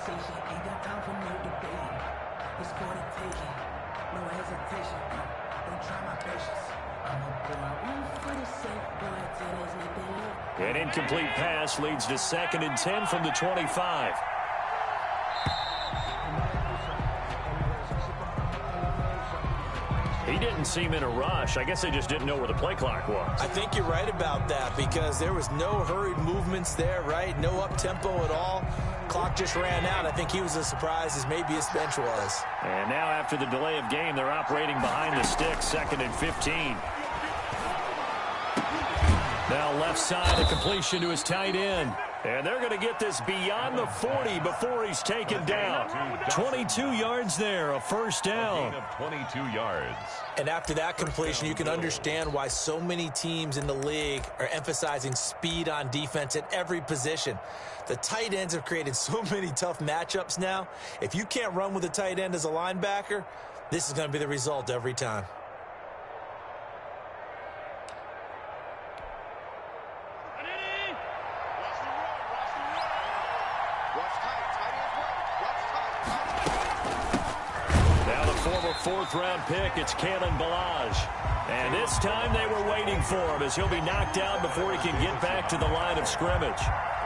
conversation, ain't got time for no debating. It's for the taking, no hesitation. Don't try my patience. I'm a boy, one for the sake, boy, till there's nothing left. An incomplete pass leads to 2nd and 10 from the 25. He didn't seem in a rush. I guess they just didn't know where the play clock was. I think you're right about that because there was no hurried movements there, right? No up-tempo at all. Clock just ran out. I think he was as surprised as maybe his bench was. And now after the delay of game, they're operating behind the sticks, 2nd and 15. Now left side, a completion to his tight end. And they're going to get this beyond the 40 before he's taken down. 22 yards there, a first down. A gain of 22 yards. And after that completion, you can understand why so many teams in the league are emphasizing speed on defense at every position. The tight ends have created so many tough matchups now. If you can't run with a tight end as a linebacker, this is going to be the result every time. Fourth-round pick, it's Kalen Balaj. And this time they were waiting for him as he'll be knocked down before he can get back to the line of scrimmage.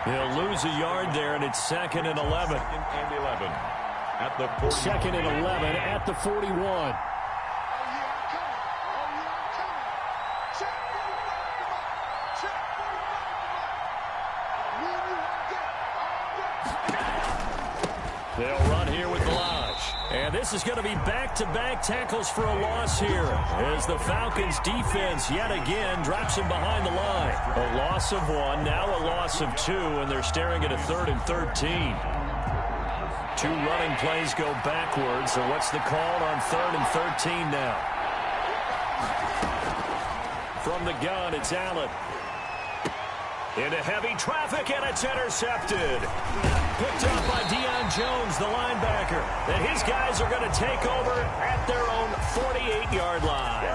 He'll lose a yard there, and it's 2nd and 11. 2nd and 11 at the 41. 2nd and 11 at the 41. They'll run here with Balaj. And this is going to be back-to-back tackles for a loss here as the Falcons defense yet again drops him behind the line. A loss of 1, now a loss of 2, and they're staring at a 3rd and 13. 2 running plays go backwards, so what's the call on 3rd and 13 now? From the gun, it's Allen. Into heavy traffic, and it's intercepted. Picked up by Deion Jones, the linebacker. And his guys are going to take over at their own 48-yard line.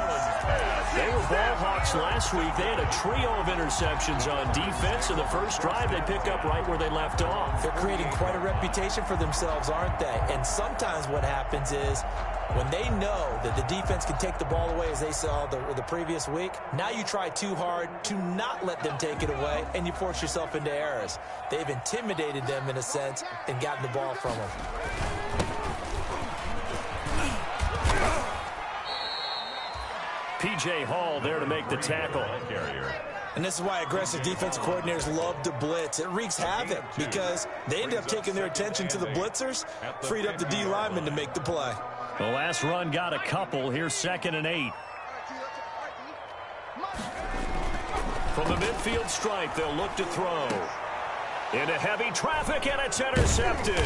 They were ball hawks last week. They had a trio of interceptions on defense. In the first drive, they pick up right where they left off. They're creating quite a reputation for themselves, aren't they? And sometimes what happens is when they know that the defense can take the ball away, as they saw the previous week, now you try too hard to not let them take it away, and you force yourself into errors. They've intimidated them in a sense and gotten the ball from them. P.J. Hall there to make the tackle. And this is why aggressive defensive coordinators love to blitz. It wreaks havoc because they end up taking their attention to the blitzers, freed up the D lineman to make the play. The last run got a couple. Here's 2nd and 8. From the midfield stripe, they'll look to throw. Into heavy traffic, and it's intercepted.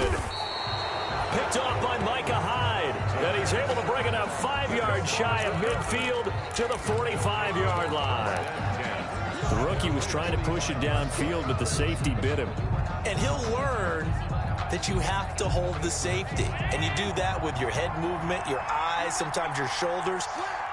Picked off by Micah Hyde. And he's able to bring it up 5 yards shy of midfield to the 45-yard line. The rookie was trying to push it downfield, but the safety bit him. And he'll learn that you have to hold the safety. And you do that with your head movement, your eyes, sometimes your shoulders.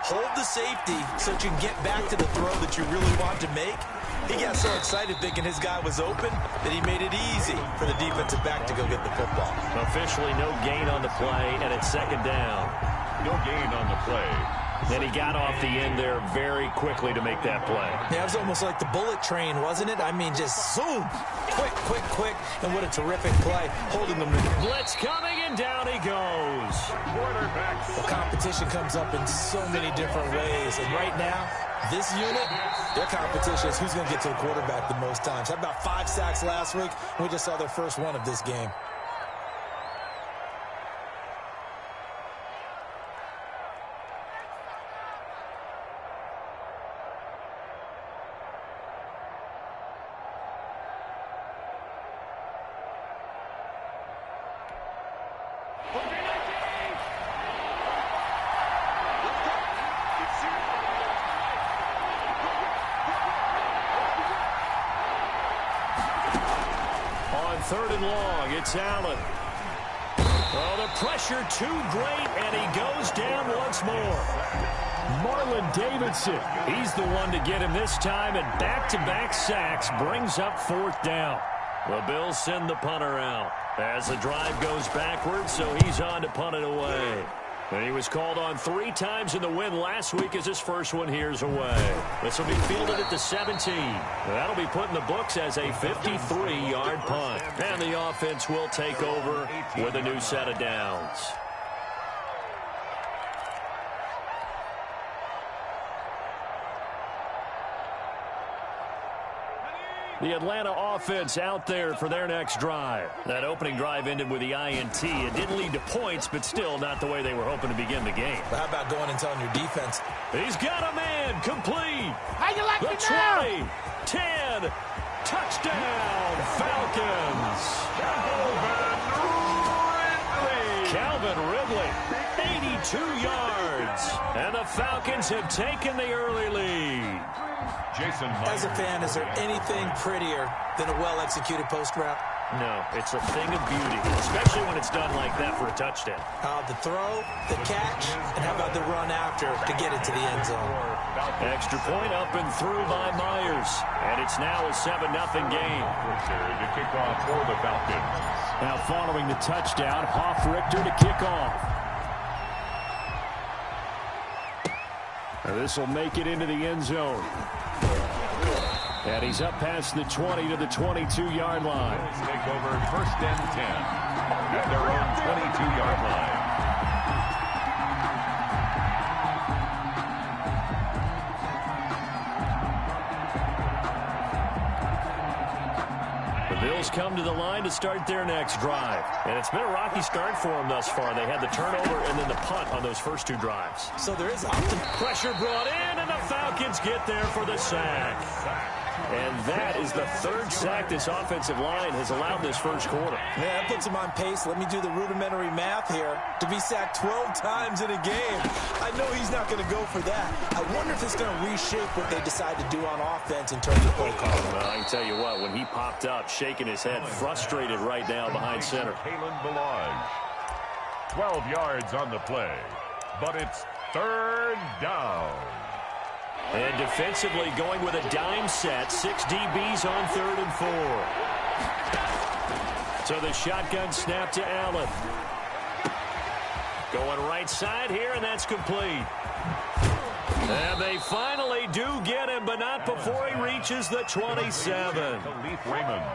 Hold the safety so that you can get back to the throw that you really want to make. He got so excited thinking his guy was open that he made it easy for the defensive back to go get the football. Officially no gain on the play, and it's 2nd down. No gain on the play. Then he got off the end there very quickly to make that play. Yeah, it was almost like the bullet train, wasn't it? I mean, just zoom. Quick, quick, quick. And what a terrific play. Holding them. Blitz coming, and down he goes. Well, competition comes up in so many different ways. And right now, this unit, their competition is who's going to get to the quarterback the most times. Had about 5 sacks last week. We just saw their first one of this game. On 3rd and long, it's Allen. Oh, the pressure too great, and he goes down once more. Marlon Davidson, he's the one to get him this time, and back-to-back sacks brings up 4th down. The Bills send the punter out as the drive goes backwards, so he's on to punt it away. And he was called on 3 times in the win last week as his first one here's away. This will be fielded at the 17. That'll be put in the books as a 53-yard punt. And the offense will take over with a new set of downs. The Atlanta offense out there for their next drive. That opening drive ended with the INT. It didn't lead to points, but still not the way they were hoping to begin the game. But how about going and telling your defense? He's got a man complete. How you like the it now? 20, 10, touchdown, Falcons. Calvin Ridley, 82 yards. And the Falcons have taken the early lead. As a fan, is there anything prettier than a well-executed post route? No, it's a thing of beauty, especially when it's done like that for a touchdown. The throw, the catch, and how about the run after to get it to the end zone? Extra point up and through by Myers. And it's now a 7-0 game. To kick off for the Falcons. Now following the touchdown, Hoff-Richter to kick off. This will make it into the end zone. And he's up past the 20 to the 22-yard line. Take over 1st and 10 at their own 22-yard line. The Bills come to the line to start their next drive. And it's been a rocky start for them thus far. They had the turnover and then the punt on those first 2 drives. So there is pressure brought in, and the Falcons get there for the sack. And that is the 3rd sack this offensive line has allowed this first quarter. Yeah, that puts him on pace. Let me do the rudimentary math here. To be sacked 12 times in a game, I know he's not going to go for that. I wonder if it's going to reshape what they decide to do on offense in terms of play calling. Well, I can tell you what, when he popped up, shaking his head, frustrated right now behind center. Kalen Ballage. 12 yards on the play, but it's 3rd down. And defensively going with a dime set. 6 DBs on 3rd and 4. So the shotgun snap to Allen. Going right side here, and that's complete. And they finally do get him, but not before he reaches the 27.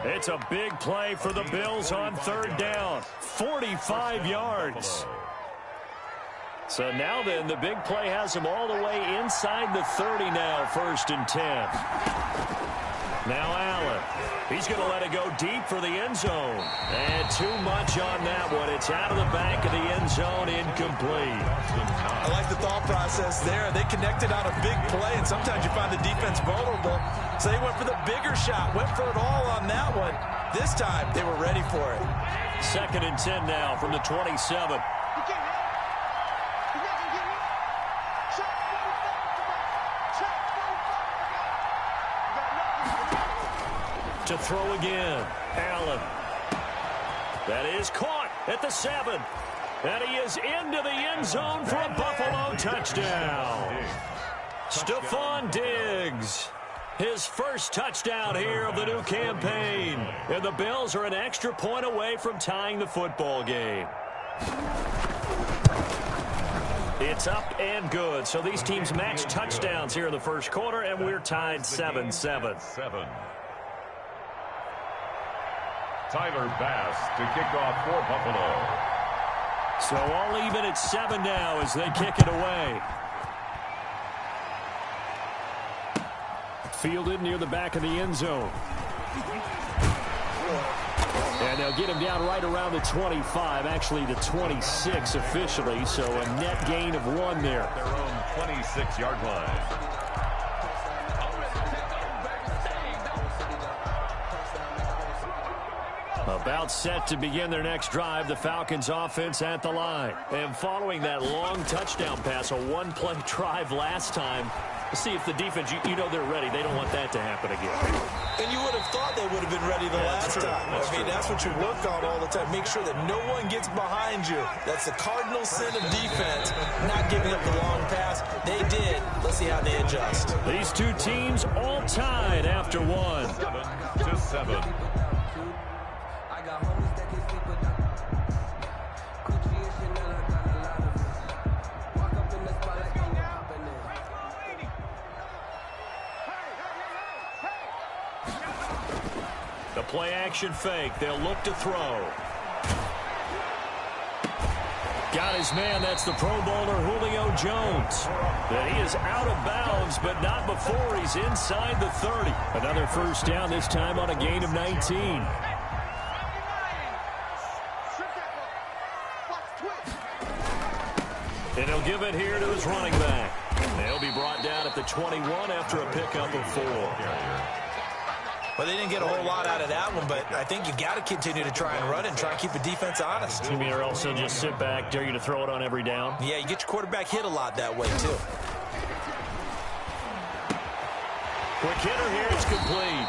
It's a big play for the Bills on 3rd down. 45 yards. So now then, the big play has him all the way inside the 30 now, 1st and 10. Now Allen. He's going to let it go deep for the end zone. And too much on that one. It's out of the back of the end zone, incomplete. I like the thought process there. They connected on a big play, and sometimes you find the defense vulnerable. So they went for the bigger shot, went for it all on that one. This time, they were ready for it. 2nd and 10 now from the 27. To throw again. Allen. That is caught at the 7. And he is into the end zone for a Buffalo touchdown. Stephon Diggs. His first touchdown here of the new campaign. And the Bills are an extra point away from tying the football game. It's up and good. So these teams match touchdowns here in the first quarter, and we're tied 7-7. Tyler Bass to kick off for Buffalo. So all even at 7 now as they kick it away. Fielded near the back of the end zone. And they'll get him down right around the 25, actually the 26 officially, so a net gain of 1 there. Their own 26-yard line. About set to begin their next drive, the Falcons offense at the line. And following that long touchdown pass, a 1-play drive last time, see if the defense, you know they're ready. They don't want that to happen again. And you would have thought they would have been ready the last time. I mean, that's what you work on all the time. Make sure that no one gets behind you. That's the cardinal sin of defense, not giving up the long pass. They did. Let's see how they adjust. These two teams all tied after 1. 7-7. attitude. I got homies that can sleep without Gucci and Chanel, I got a lot of it. Walk up in the spot like I'm popping it. The play action fake. They'll look to throw. Got his man. That's the Pro Bowler Julio Jones. And he is out of bounds, but not before he's inside the 30. Another first down, this time on a gain of 19. And he'll give it here to his running back. They'll be brought down at the 21 after a pickup of 4. Well, they didn't get a whole lot out of that one, but I think you got to continue to try and run it and try and keep the defense honest. You mean, or also just sit back, dare you to throw it on every down? Yeah, you get your quarterback hit a lot that way, too. Quick hitter here, it's complete.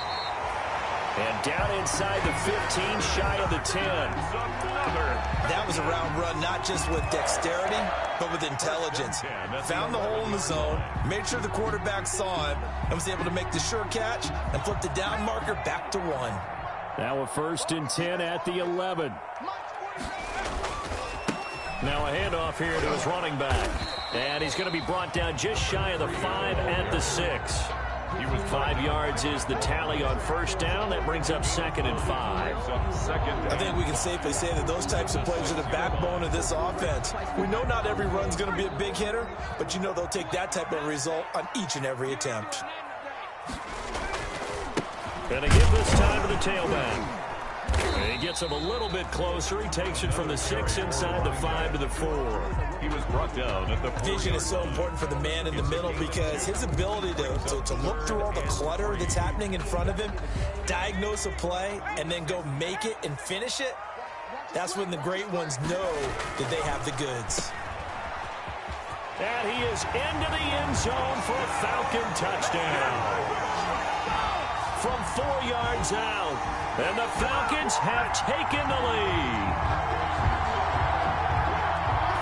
And down inside the 15, shy of the 10. That was a round run, not just with dexterity, but with intelligence. Found the hole in the zone, made sure the quarterback saw him, and was able to make the sure catch and flip the down marker back to 1. Now a 1st and 10 at the 11. Now a handoff here to his running back. And he's going to be brought down just shy of the 5 at the 6. 5 yards is the tally on first down. That brings up 2nd and 5. I think we can safely say that those types of plays are the backbone of this offense. We know not every run's going to be a big hitter, but you know they'll take that type of result on each and every attempt. And they give this time to the tailback. He gets him a little bit closer. He takes it from the 6 inside the 5 to the 4. He was brought down at the 4. Vision is so important for the man in the middle because his ability to look through all the clutter that's happening in front of him, diagnose a play, and then go make it and finish it, that's when the great ones know that they have the goods. And he is into the end zone for a Falcon touchdown. From 4 yards out, and the Falcons have taken the lead.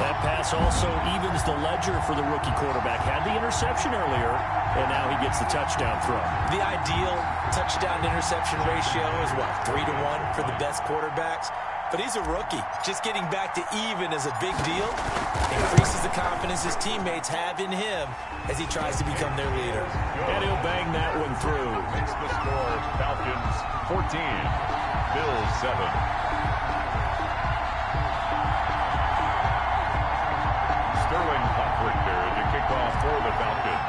That pass also evens the ledger for the rookie quarterback. Had the interception earlier, and now he gets the touchdown throw. The ideal touchdown-interception ratio is, what, 3 to 1 for the best quarterbacks? But he's a rookie. Just getting back to even is a big deal. Increases the confidence his teammates have in him as he tries to become their leader. And he'll bang that one through. Makes the score Falcons 14, Bills 7. Sterling Hoffrichter to kick off for the Falcons.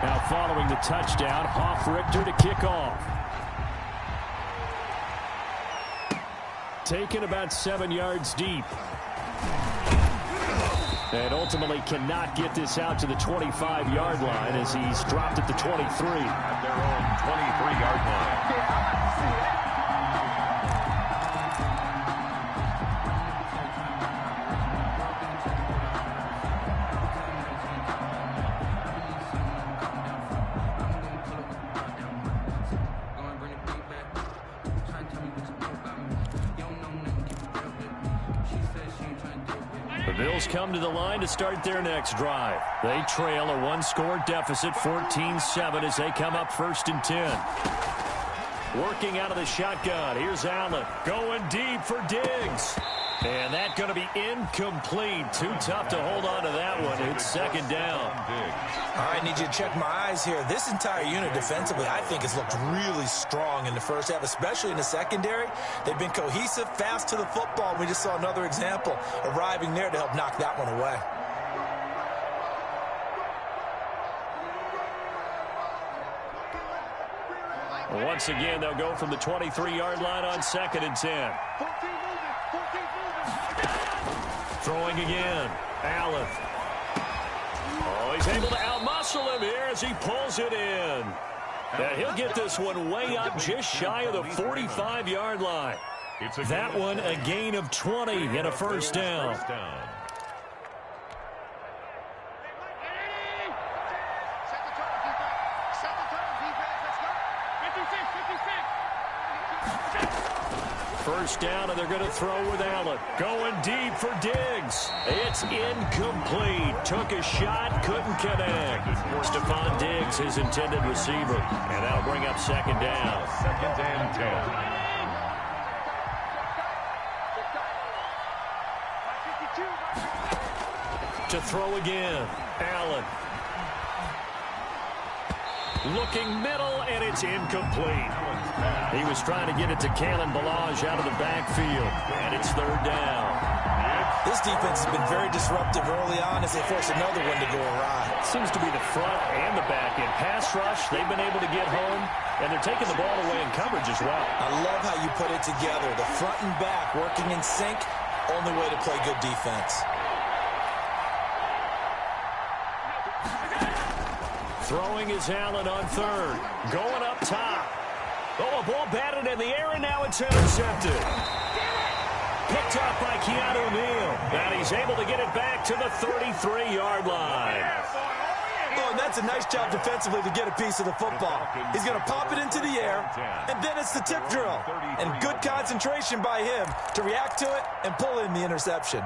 Now following the touchdown, Hoffrichter to kick off. Taken about 7 yards deep. And ultimately cannot get this out to the 25-yard line as he's dropped at the 23. At their own 23-yard line. The Bills come to the line to start their next drive. They trail a 1-score deficit, 14-7, as they come up 1st and 10. Working out of the shotgun. Here's Allen going deep for Diggs. And that's going to be incomplete. Too tough to hold on to that one. It's 2nd down. All right, I need you to check my eyes here. This entire unit defensively, I think, has looked really strong in the first half, especially in the secondary. They've been cohesive, fast to the football. We just saw another example arriving there to help knock that one away. Once again, they'll go from the 23-yard line on 2nd and 10. Throwing again. Allen. Oh, he's able to outmuscle him here as he pulls it in. And he'll get this one way up just shy of the 45-yard line. That one a gain of 20 and a 1st down. first down, and they're going to throw with Allen. Going deep for Diggs. It's incomplete. Took a shot, couldn't connect. Stephon Diggs, his intended receiver. And that'll bring up second down. Second and 10. To throw again. Allen. Looking middle, and it's incomplete. He was trying to get it to Kalen Ballage out of the backfield, and it's third down. This defense has been very disruptive early on as they force another one to go awry. Seems to be the front and the back end. Pass rush, they've been able to get home, and they're taking the ball away in coverage as well. I love how you put it together. The front and back working in sync, only way to play good defense. Throwing is Allen on third. Going up top. Oh, a ball batted in the air, and now it's intercepted. Picked up by Keanu Neal. And he's able to get it back to the 33-yard line. Oh, and that's a nice job defensively to get a piece of the football. He's going to pop it into the air, and then it's the tip drill. And good concentration by him to react to it and pull in the interception.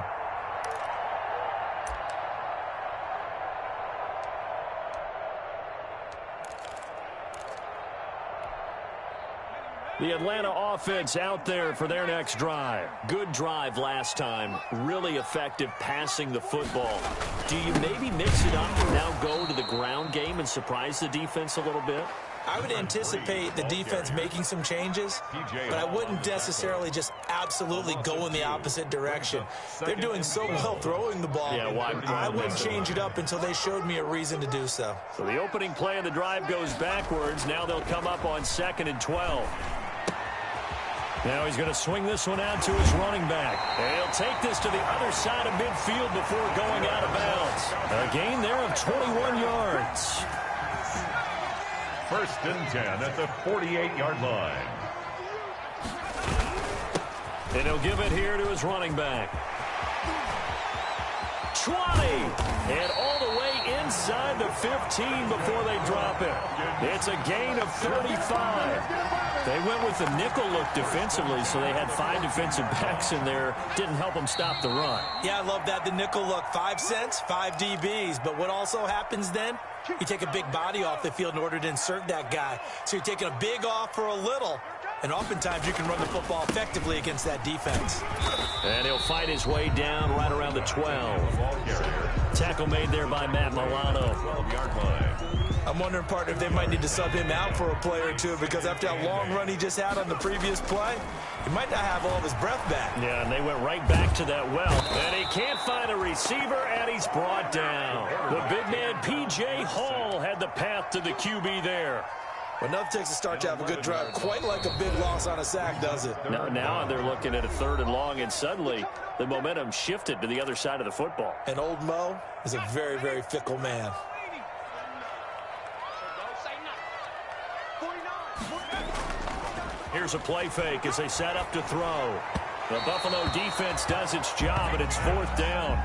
The Atlanta offense out there for their next drive. Good drive last time. Really effective passing the football. Do you maybe mix it up and now go to the ground game and surprise the defense a little bit? I would anticipate the defense making some changes, but I wouldn't necessarily just absolutely go in the opposite direction. They're doing so well throwing the ball. Yeah, I wouldn't change it up until they showed me a reason to do so. So the opening play of the drive goes backwards. Now they'll come up on 2nd and 12. Now he's going to swing this one out to his running back. And he'll take this to the other side of midfield before going out of bounds. A gain there of 21 yards. First and 10 at the 48-yard line. And he'll give it here to his running back. 20. And all the way inside the 15 before they drop it. It's a gain of 35. They went with the nickel look defensively, so they had 5 defensive backs in there. Didn't help them stop the run. Yeah, I love that, the nickel look. 5 cents, 5 DBs. But what also happens then, you take a big body off the field in order to insert that guy. So you're taking a big off for a little. And oftentimes you can run the football effectively against that defense. And he'll fight his way down right around the 12. Tackle made there by Matt Milano. 12-yard line. I'm wondering, partner, if they might need to sub him out for a play or two, because after that long run he just had on the previous play, he might not have all of his breath back. Yeah, and they went right back to that well. And he can't find a receiver, and he's brought down. The big man, P.J. Hall, had the path to the QB there. Enough takes a start to have a good drive. Quite like a big loss on a sack, does it? Now they're looking at a 3rd and long, and suddenly the momentum shifted to the other side of the football. And old Mo is a very, very fickle man. Here's a play fake as they set up to throw. The Buffalo defense does its job, and it's 4th down.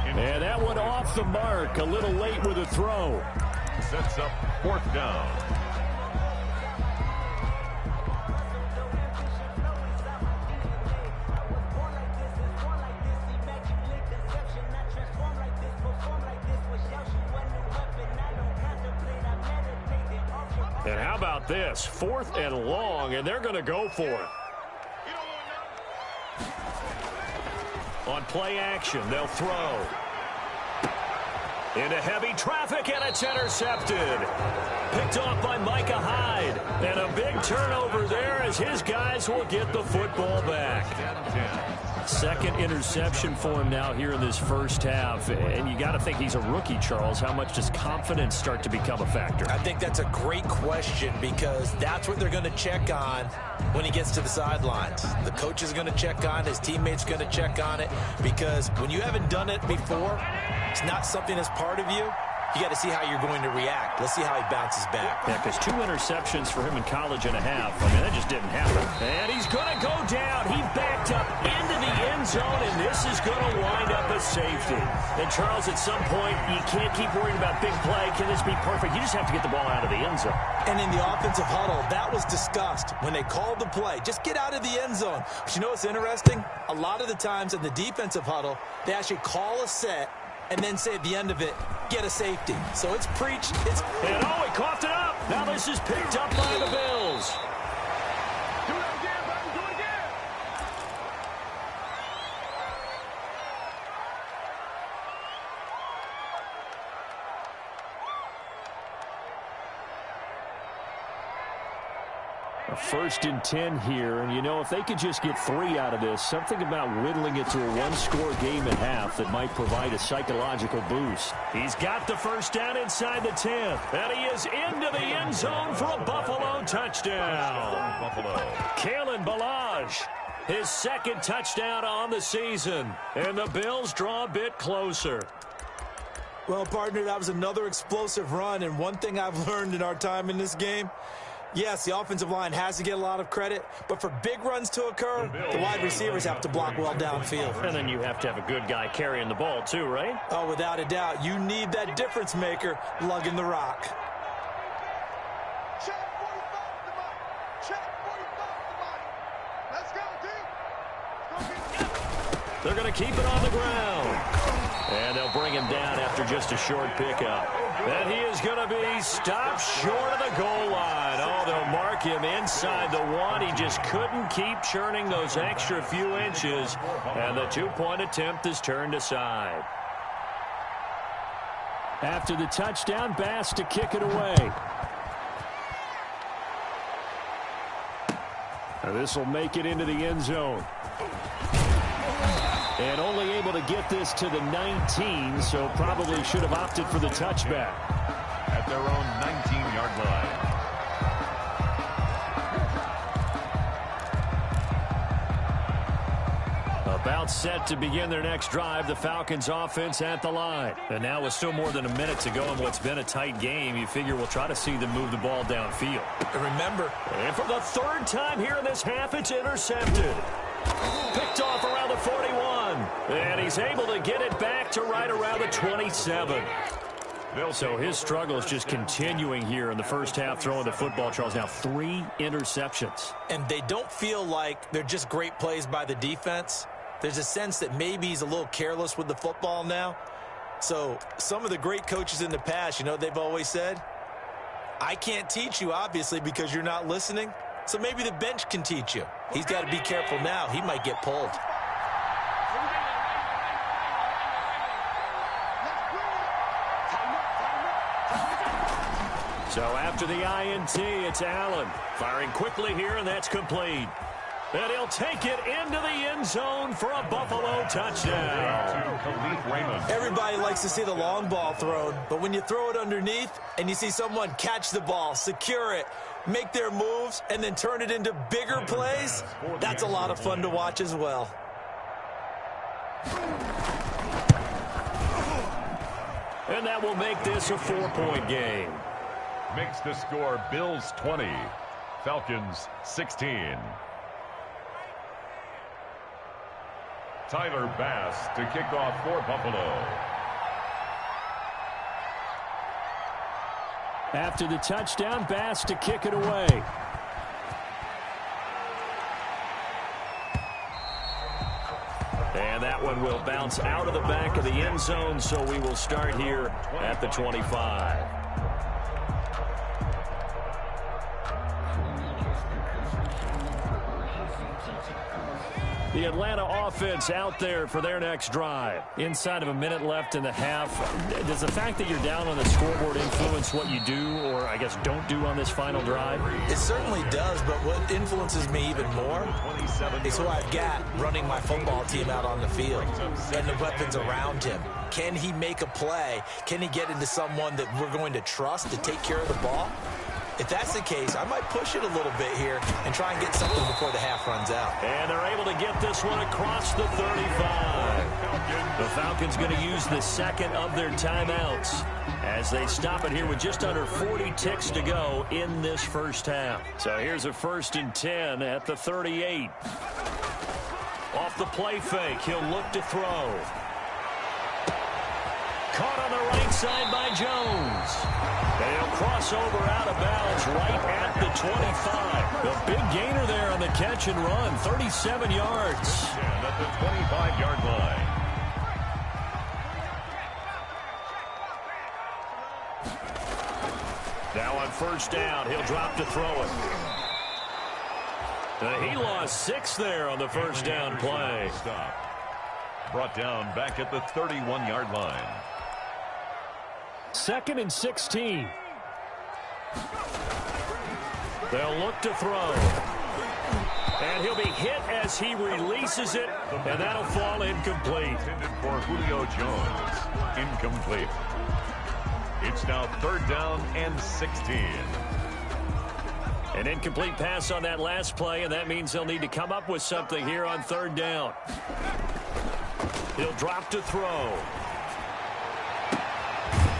And that one off the mark, a little late with a throw. Sets up 4th down. And how about this? 4th and long, and they're going to go for it. On play action, they'll throw. Into heavy traffic, and it's intercepted. Picked off by Micah Hyde. And a big turnover there as his guys will get the football back. 2nd interception for him now here in this first half. And you got to think he's a rookie, Charles. How much does confidence start to become a factor? I think that's a great question, because that's what they're going to check on when he gets to the sidelines. The coach is going to check on it. His teammates going to check on it, because when you haven't done it before, it's not something that's part of you. You got to see how you're going to react. Let's see how he bounces back. Yeah, because 2 interceptions for him in college and a half. I mean, that just didn't happen. And he's going to go down. He backed up into the end end zone, and this is going to wind up a safety. And, Charles, at some point, you can't keep worrying about big play. Can this be perfect? You just have to get the ball out of the end zone. And in the offensive huddle, that was discussed when they called the play. Just get out of the end zone. But you know what's interesting? A lot of the times in the defensive huddle, they actually call a set and then say at the end of it, get a safety. So it's preached. And, oh, he coughed it up. Now this is picked up by the Bills. Do it again, buddy. Do it again. A 1st and 10 here, and you know, if they could just get 3 out of this, something about whittling it to a one-score game at half that might provide a psychological boost. He's got the first down inside the 10, and he is into the end zone for a Buffalo touchdown. Buffalo. Kalen Ballage, his 2nd touchdown on the season, and the Bills draw a bit closer. Well, partner, that was another explosive run, and one thing I've learned in our time in this game, yes, the offensive line has to get a lot of credit, but for big runs to occur, the wide receivers have to block well downfield. And then you have to have a good guy carrying the ball too, right? Oh, without a doubt. You need that difference maker lugging the rock. Check 45 to the body. Check 45 to the body. Let's go, D. They're going to keep it on the ground. And they'll bring him down after just a short pickup. And he is going to be stopped short of the goal line. Oh, they'll mark him inside the 1. He just couldn't keep churning those extra few inches. And the 2-point attempt is turned aside. After the touchdown, Bass to kick it away. And this will make it into the end zone. And only able to get this to the 19, so probably should have opted for the touchback. At their own 19-yard line. About set to begin their next drive, the Falcons offense at the line. And now with still more than a minute to go in what's been a tight game, you figure we'll try to see them move the ball downfield. And remember, and for the 3rd time here in this half, it's intercepted. Picked off around the 41. And he's able to get it back to right around the 27. So his struggle is just continuing here in the first half throwing the football, Charles. Now 3 interceptions. And they don't feel like they're just great plays by the defense. There's a sense that maybe he's a little careless with the football now. So some of the great coaches in the past, you know, they've always said, I can't teach you, obviously, because you're not listening. So maybe the bench can teach you. He's got to be careful now. He might get pulled. So after the INT, it's Allen. Firing quickly here, and that's complete. And he'll take it into the end zone for a Buffalo touchdown. Everybody likes to see the long ball thrown, but when you throw it underneath and you see someone catch the ball, secure it, make their moves, and then turn it into bigger plays, that's a lot of fun to watch as well. And that will make this a 4-point game. Makes the score Bills 20, Falcons 16. Tyler Bass to kick off for Buffalo. After the touchdown, Bass to kick it away. And that one will bounce out of the back of the end zone, so we will start here at the 25. The Atlanta offense out there for their next drive. Inside of a minute left in the half. Does the fact that you're down on the scoreboard influence what you do, or I guess don't do on this final drive? It certainly does, but what influences me even more is who I've got running my football team out on the field and the weapons around him. Can he make a play? Can he get into someone that we're going to trust to take care of the ball? If that's the case, I might push it a little bit here and try and get something before the half runs out. And they're able to get this one across the 35. The Falcons going to use the second of their timeouts as they stop it here with just under 40 ticks to go in this first half. So here's a 1st and 10 at the 38. Off the play fake, he'll look to throw. Caught on the right side by Jones. And he'll cross over out of bounds right at the 25. A big gainer there on the catch and run, 37 yards. And at the 25-yard line. Now on first down, he'll drop to throw it. He lost 6 there on the first down play. Stop. Brought down back at the 31-yard line. 2nd and 16. They'll look to throw. And he'll be hit as he releases it, and that'll fall incomplete. Intended for Julio Jones. Incomplete. It's now 3rd down and 16. An incomplete pass on that last play, and that means they'll need to come up with something here on 3rd down. He'll drop to throw.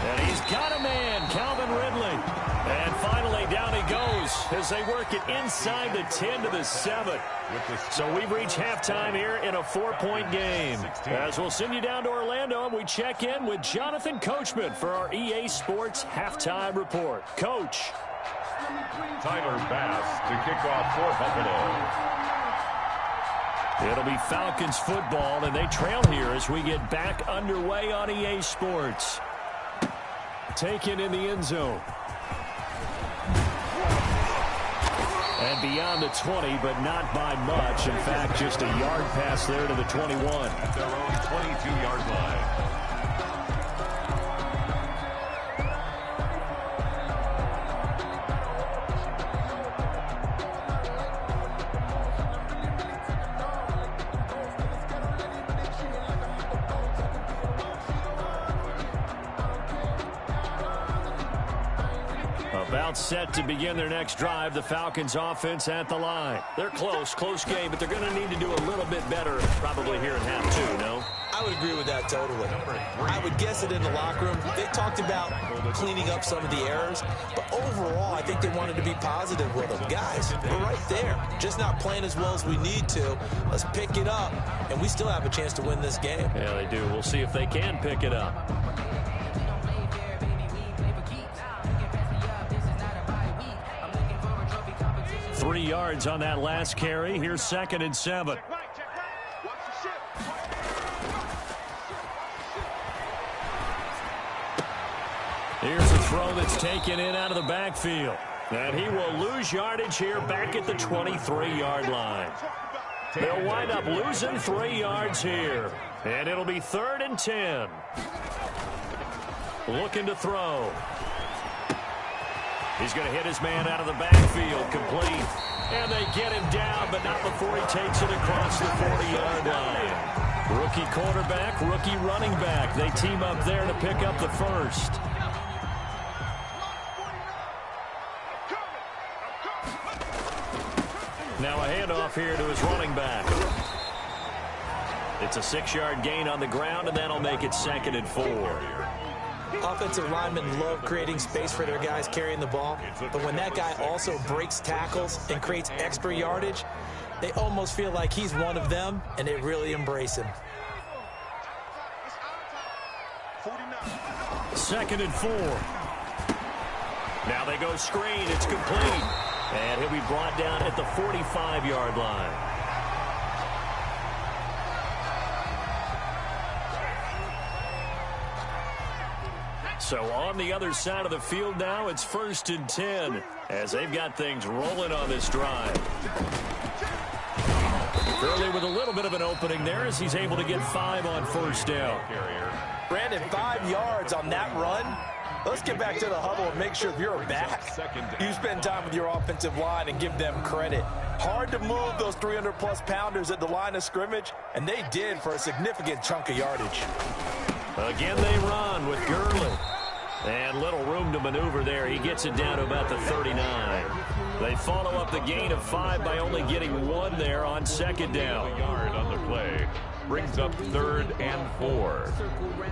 And he's got a man, Calvin Ridley. And finally, down he goes as they work it inside the 10 to the 7. So we've reached halftime here in a 4-point game. As we'll send you down to Orlando, and we check in with Jonathan Coachman for our EA Sports Halftime Report. Coach. Tyler Bass to kick off for Buffalo. It'll be Falcons football, and they trail here as we get back underway on EA Sports. Taken in the end zone. And beyond the 20, but not by much. In fact, just a yard pass there to the 21. At their own 22-yard line. About set to begin their next drive. The Falcons offense at the line. They're close game, but they're going to need to do a little bit better probably here in half 2, no? I would agree with that totally. I would guess it in the locker room. They talked about cleaning up some of the errors, but overall, I think they wanted to be positive with them. Guys, we're right there. Just not playing as well as we need to. Let's pick it up, and we still have a chance to win this game. Yeah, they do. We'll see if they can pick it up. 3 yards on that last carry. Here's 2nd and 7. Here's a throw that's taken in out of the backfield. And he will lose yardage here back at the 23-yard line. They'll wind up losing 3 yards here. And it'll be 3rd and 10. Looking to throw. He's going to hit his man out of the backfield, complete. And they get him down, but not before he takes it across the 40-yard line. Rookie quarterback, rookie running back. They team up there to pick up the first. Now a handoff here to his running back. It's a 6-yard gain on the ground, and that'll make it 2nd and 4. Offensive linemen love creating space for their guys carrying the ball, but when that guy also breaks tackles and creates extra yardage, they almost feel like he's one of them, and they really embrace him. 2nd and 4. Now they go screen. It's complete. And he'll be brought down at the 45-yard line. So on the other side of the field now, it's 1st and 10 as they've got things rolling on this drive. Gurley with a little bit of an opening there as he's able to get 5 on first down. Brandon, 5 yards on that run. Let's get back to the huddle and make sure if you're back, you spend time with your offensive line and give them credit. Hard to move those 300-plus pounders at the line of scrimmage, and they did for a significant chunk of yardage. Again, they run with Gurley. And little room to maneuver there. He gets it down to about the 39. They follow up the gain of 5 by only getting 1 there on 2nd down. A yard on the play. Brings up 3rd and 4.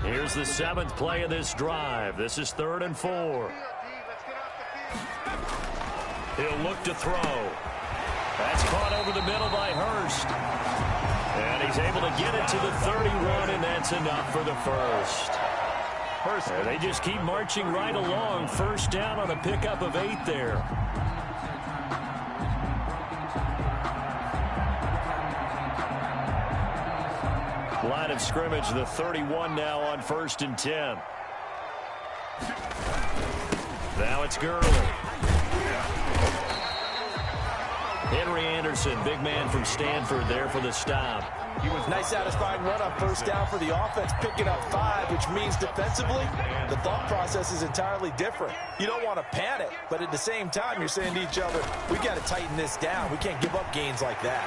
Here's the 7th play of this drive. This is 3rd and 4. He'll look to throw. That's caught over the middle by Hurst. And he's able to get it to the 31, and that's enough for the first. They just keep marching right along. First down on a pickup of 8 there. Line of scrimmage, the 31 now on 1st and 10. Now it's Gurley. Henry Anderson, big man from Stanford there for the stop. Nice satisfying run on first down for the offense, picking up 5, which means defensively, the thought process is entirely different. You don't want to panic, but at the same time, you're saying to each other, we got to tighten this down. We can't give up gains like that.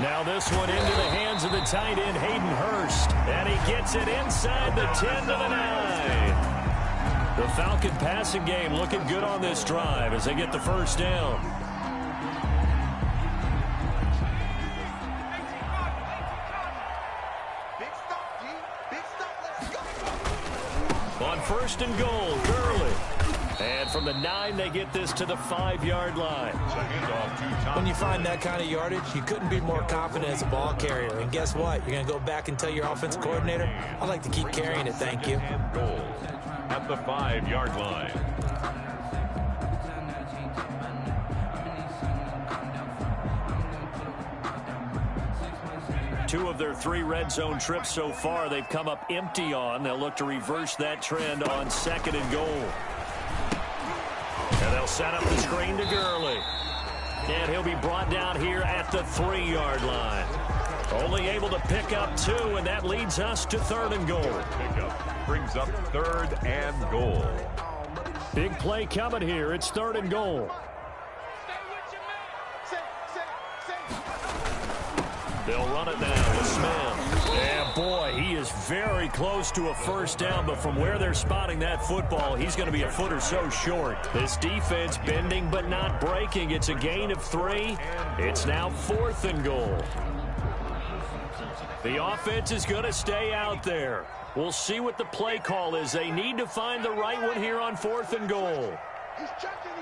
Now this one into the hands of the tight end, Hayden Hurst. And he gets it inside the 10 to the 9. The Falcon passing game looking good on this drive as they get the first down. On 1st and goal, Gurley. And from the 9, they get this to the 5-yard line. When you find that kind of yardage, you couldn't be more confident as a ball carrier. And guess what? You're going to go back and tell your offense coordinator, I'd like to keep carrying it, thank you. Goal at the 5-yard line. Two of their 3 red zone trips so far, they've come up empty on. They'll look to reverse that trend on 2nd and goal. And they'll set up the screen to Gurley. And he'll be brought down here at the 3-yard line. Only able to pick up 2, and that leads us to 3rd and goal. Pickup brings up 3rd and goal. Big play coming here. It's 3rd and goal. They'll run it now with Smith. And boy, he is very close to a first down, but from where they're spotting that football, he's going to be a foot or so short. This defense bending but not breaking. It's a gain of 3. It's now 4th and goal. The offense is going to stay out there. We'll see what the play call is. They need to find the right one here on 4th and goal. He's checking.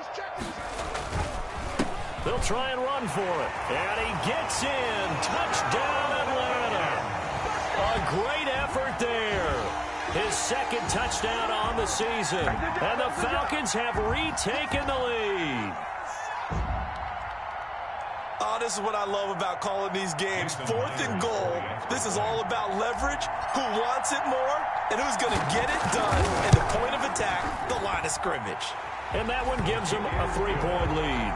They'll try and run for it. And he gets in. Touchdown, Atlanta. A great effort there. His 2nd touchdown on the season. And the Falcons have retaken the lead. Oh, this is what I love about calling these games. 4th and goal. This is all about leverage, who wants it more, and who's going to get it done at the point of attack, the line of scrimmage. And that one gives them a 3-point lead.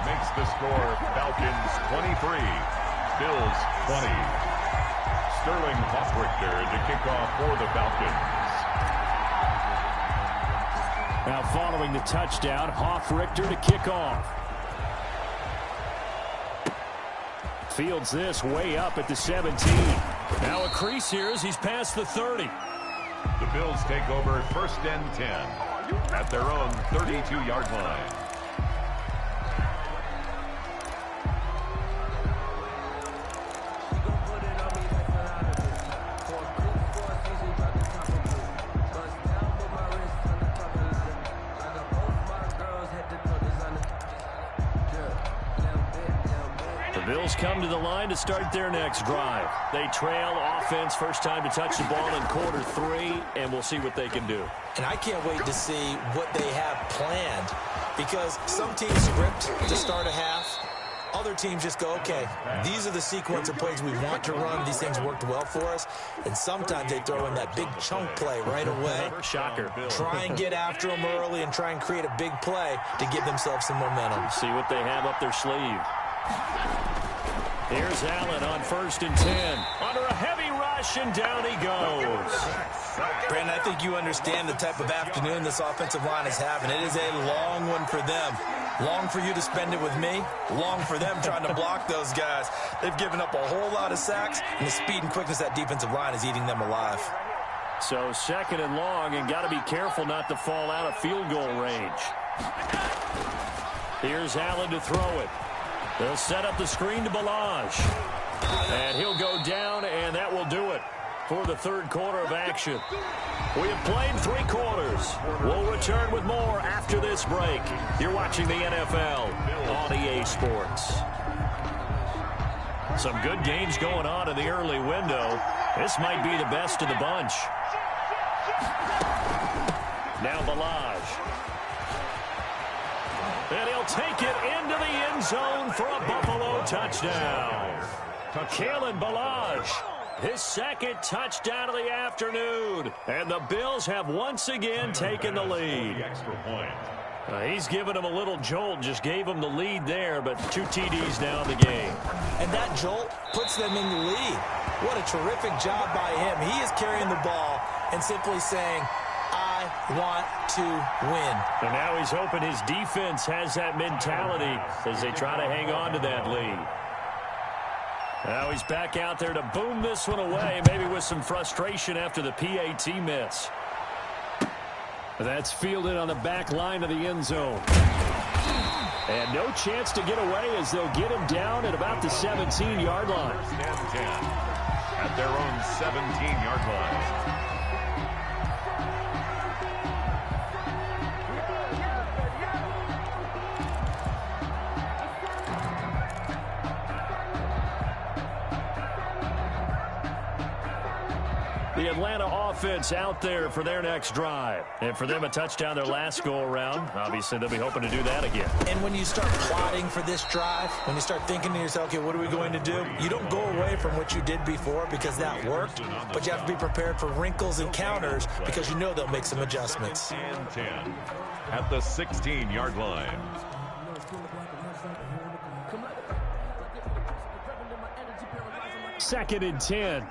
Makes the score Falcons 23, Bills 20. Sterling Hoffrichter to kick off for the Falcons. Now following the touchdown, Hoffrichter to kick off. Fields this way up at the 17. Now a crease here as he's past the 30. The Bills take over 1st and 10 at their own 32-yard line. Bills come to the line to start their next drive. They trail offense, first time to touch the ball in quarter 3, and we'll see what they can do. And I can't wait to see what they have planned, because some teams script to start a half. Other teams just go, okay, these are the sequence of plays we want to run. These things worked well for us. And sometimes they throw in that big chunk play right away. Shocker. Try and get after them early and try and create a big play to give themselves some momentum. See what they have up their sleeve. Here's Allen on 1st and 10. Under a heavy rush, and down he goes. Brandon, I think you understand the type of afternoon this offensive line is having. It is a long one for them. Long for you to spend it with me. Long for them trying to block those guys. They've given up a whole lot of sacks, and the speed and quickness of that defensive line is eating them alive. So 2nd and long, and got to be careful not to fall out of field goal range. Here's Allen to throw it. They'll set up the screen to Balaj. And he'll go down, and that will do it for the 3rd quarter of action. We have played 3 quarters. We'll return with more after this break. You're watching the NFL on EA Sports. Some good games going on in the early window. This might be the best of the bunch. Now Balaj. And he'll take it into the end zone for a Buffalo touchdown. Kalen Balaj, his second touchdown of the afternoon. And the Bills have once again taken the lead. Extra point. He's given him a little jolt, just gave him the lead there, but 2 TDs now in the game. And that jolt puts them in the lead. What a terrific job by him. He is carrying the ball and simply saying, I want to win. And now he's hoping his defense has that mentality as they try to hang on to that lead. Now he's back out there to boom this one away, maybe with some frustration after the PAT miss. That's fielded on the back line of the end zone. And no chance to get away as they'll get him down at about the 17-yard line. First and 10 at their own 17-yard line. The Atlanta offense out there for their next drive. And for them, a touchdown their last go-around. Obviously, they'll be hoping to do that again. And when you start plotting for this drive, when you start thinking to yourself, okay, what are we going to do? You don't go away from what you did before because that worked, but you have to be prepared for wrinkles and counters because you know they'll make some adjustments. Second and 10 at the 16-yard line. Second and 10.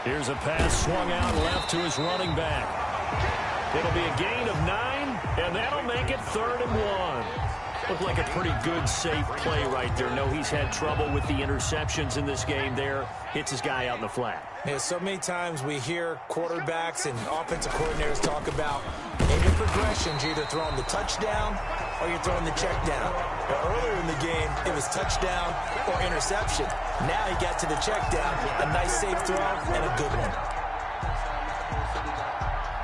Here's a pass swung out left to his running back. It'll be a gain of 9, and that'll make it 3rd and 1. Looked like a pretty good, safe play right there. No, he's had trouble with the interceptions in this game there. Hits his guy out in the flat. Yeah, so many times we hear quarterbacks and offensive coordinators talk about in your progressions, you're either throwing the touchdown or you're throwing the check down. Now, earlier in the game, it was touchdown or interception. Now he got to the check down, a nice safe throw, and a good one.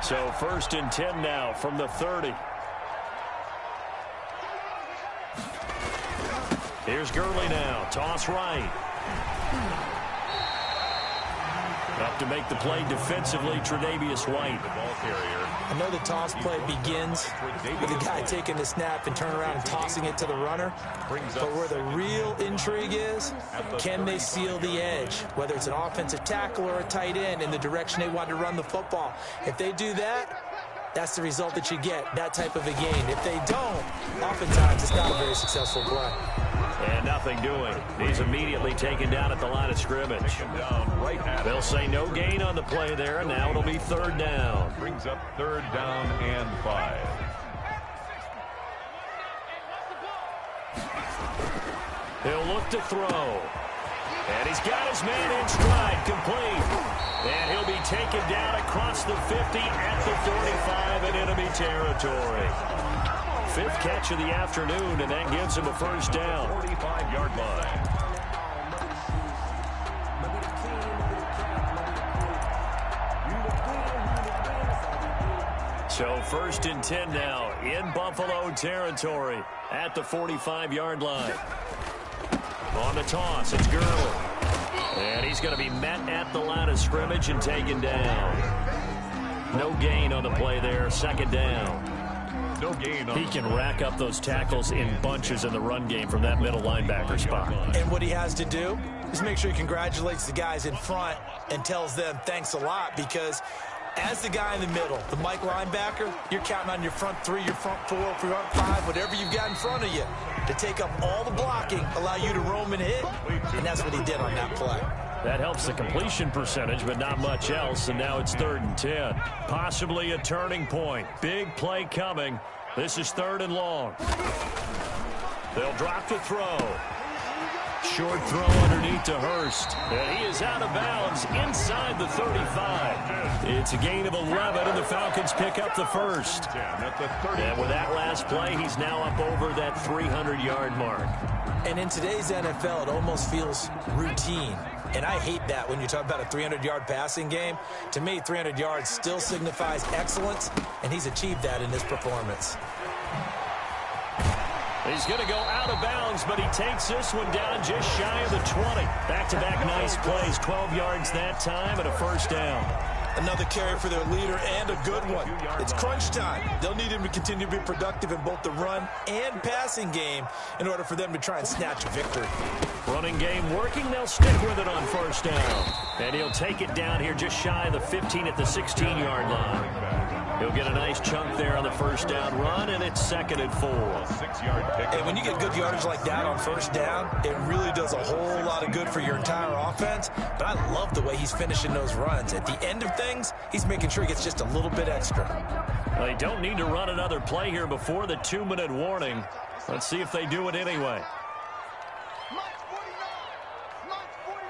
So 1st and 10 now from the 30. Here's Gurley now. Toss right. Up to make the play defensively, Tre'Davious White. The ball carrier. I know the toss play begins with the guy taking the snap and turning around and tossing it to the runner. But where the real intrigue is, can they seal the edge? Whether it's an offensive tackle or a tight end in the direction they want to run the football. If they do that, that's the result that you get, that type of a gain. If they don't, oftentimes it's not a very successful play. And nothing doing. He's immediately taken down at the line of scrimmage. They'll say no gain on the play there, and now it'll be 3rd down. Brings up 3rd down and 5. He'll look to throw. And he's got his man in stride, complete. And he'll be taken down across the 50 at the 45 in enemy territory. 5th catch of the afternoon, and that gives him a 1st down. 45-yard line. So 1st and 10 now in Buffalo territory at the 45-yard line. On the toss, it's Gurley. And he's going to be met at the line of scrimmage and taken down. No gain on the play there, 2nd down. No gain. He can rack up those tackles in bunches in the run game from that middle linebacker spot. And what he has to do is make sure he congratulates the guys in front and tells them thanks a lot, because as the guy in the middle, the Mike linebacker, you're counting on your front 3, your front 4, front 5, whatever you've got in front of you to take up all the blocking, allow you to roam and hit, and that's what he did on that play. That helps the completion percentage, but not much else, and now it's 3rd and 10. Possibly a turning point. Big play coming. This is 3rd and long. They'll drop the throw. Short throw underneath to Hurst. And he is out of bounds inside the 35. It's a gain of 11, and the Falcons pick up the 1st. And with that last play, he's now up over that 300-yard mark. And in today's NFL, it almost feels routine. And I hate that when you talk about a 300-yard passing game. To me, 300 yards still signifies excellence, and he's achieved that in his performance. He's going to go out of bounds, but he takes this one down just shy of the 20. Back-to-back nice plays, 12 yards that time and a first down. Another carry for their leader and a good one. It's crunch time. They'll need him to continue to be productive in both the run and passing game in order for them to try and snatch a victory. Running game working. They'll stick with it on first down. And he'll take it down here just shy of the 15 at the 16-yard line. He'll get a nice chunk there on the first down run, and it's 2nd and 4. And when you get good yardage like that on first down, it really does a whole lot of good for your entire offense. But I love the way he's finishing those runs. At the end of things, he's making sure he gets just a little bit extra. They don't need to run another play here before the 2-minute warning. Let's see if they do it anyway. Mike's 49. Mike's 49.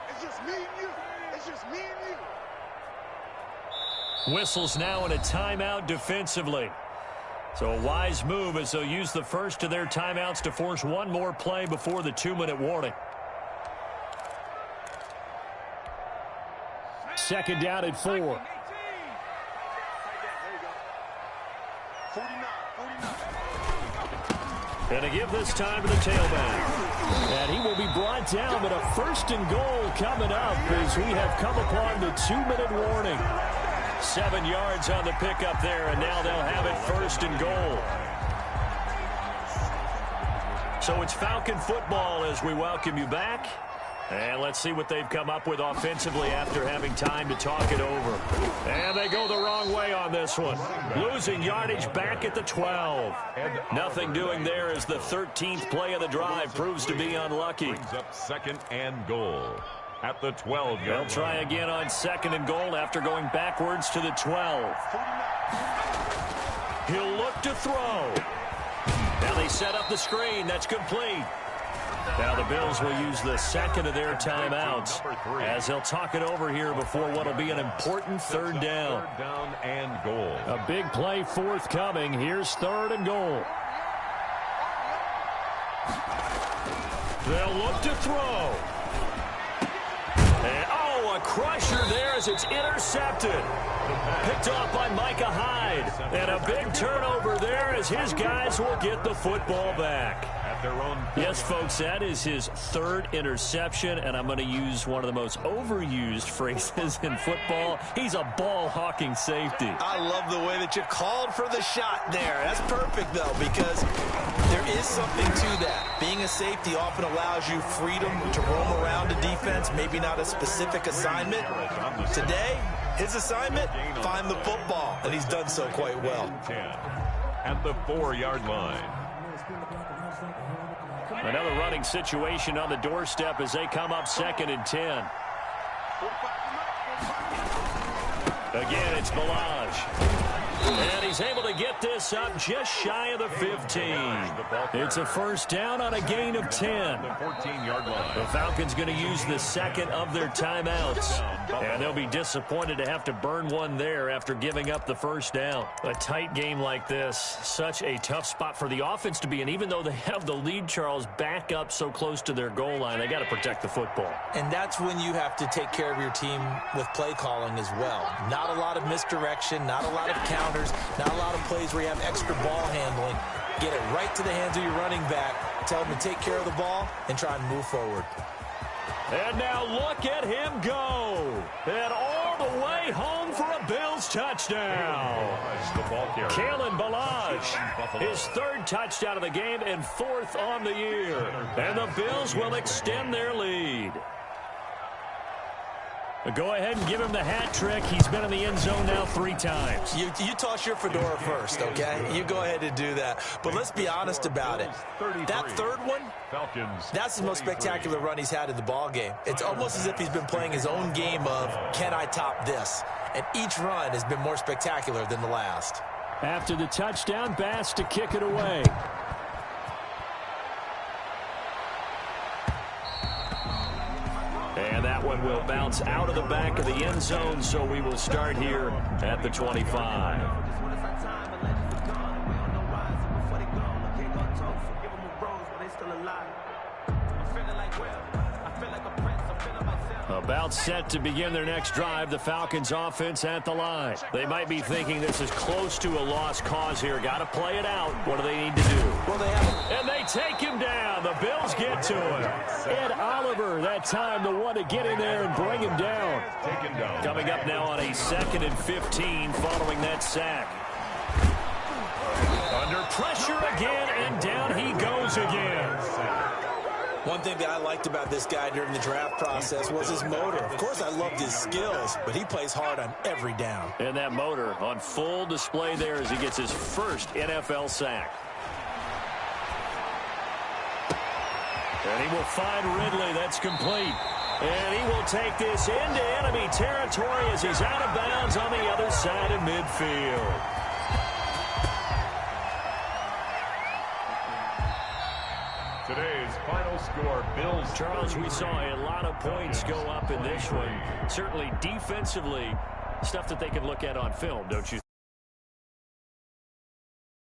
It's just me and you. It's just me and you. Whistles now in a timeout defensively. So a wise move as they'll use the first of their timeouts to force one more play before the 2-minute warning. 2nd down at 4. 49. And to give this time to the tailback. And he will be brought down, but a 1st and goal coming up as we have come upon the 2-minute warning. 7 yards on the pickup there, and now they'll have it 1st and goal. So it's Falcon football as we welcome you back. And let's see what they've come up with offensively after having time to talk it over. And they go the wrong way on this one. Losing yardage back at the 12. Nothing doing there as the 13th play of the drive proves to be unlucky. Brings up 2nd and goal at the 12-yard line. They'll try again on 2nd and goal after going backwards to the 12. He'll look to throw. Now they set up the screen. That's complete. Now the Bills will use the 2nd of their timeouts as they'll talk it over here before what will be an important 3rd down. 3rd down and goal. A big play forthcoming. Here's 3rd and goal. They'll look to throw. And, a crusher there as it's intercepted. Picked off by Micah Hyde. And a big turnover there as his guys will get the football back. Yes, folks, that is his 3rd interception, and I'm going to use one of the most overused phrases in football. He's a ball-hawking safety. I love the way that you called for the shot there. That's perfect, though, because there is something to that. Being a safety often allows you freedom to roam around a defense, maybe not a specific assignment. Today, his assignment, find the football, and he's done so quite well. At the 4-yard line. Another running situation on the doorstep as they come up 2nd and 10. Again, it's Balaj. And he's able to get this up just shy of the 15. It's a 1st down on a gain of 10. The 14-yard line. The Falcons going to use the 2nd of their timeouts. And they'll be disappointed to have to burn one there after giving up the 1st down. A tight game like this, such a tough spot for the offense to be in. Even though they have the lead, Charles, back up so close to their goal line, they got to protect the football. And that's when you have to take care of your team with play calling as well. Not a lot of misdirection, not a lot of counters, not a lot of plays where you have extra ball handling. Get it right to the hands of your running back. Tell them to take care of the ball and try and move forward. And now look at him go. And all the way home for a Bills touchdown. Kalen Balaj, his 3rd touchdown of the game and 4th on the year. And the Bills will extend their lead. But go ahead and give him the hat trick. He's been in the end zone now 3 times. You toss your fedora first, okay? You go ahead and do that. But let's be honest about it. That 3rd one, that's the most spectacular run he's had in the ball game. It's almost as if he's been playing his own game of, can I top this? And each run has been more spectacular than the last. After the touchdown, Bass to kick it away. And that one will bounce out of the back of the end zone, so we will start here at the 25. About set to begin their next drive, the Falcons offense at the line. They might be thinking this is close to a lost cause here. Got to play it out. What do they need to do? Well, they have. And they take him down. The Bills get to him. Ed Oliver, that time, the one to get in there and bring him down. Coming up now on a 2nd and 15 following that sack. Under pressure again, and down he goes again. One thing that I liked about this guy during the draft process was his motor. Of course, I loved his skills, but he plays hard on every down. And that motor on full display there as he gets his first NFL sack. And he will find Ridley. That's complete. And he will take this into enemy territory as he's out of bounds on the other side of midfield. Today's final score, Bills. Charles, we saw a lot of points go up in this one. Certainly defensively, stuff that they can look at on film, don't you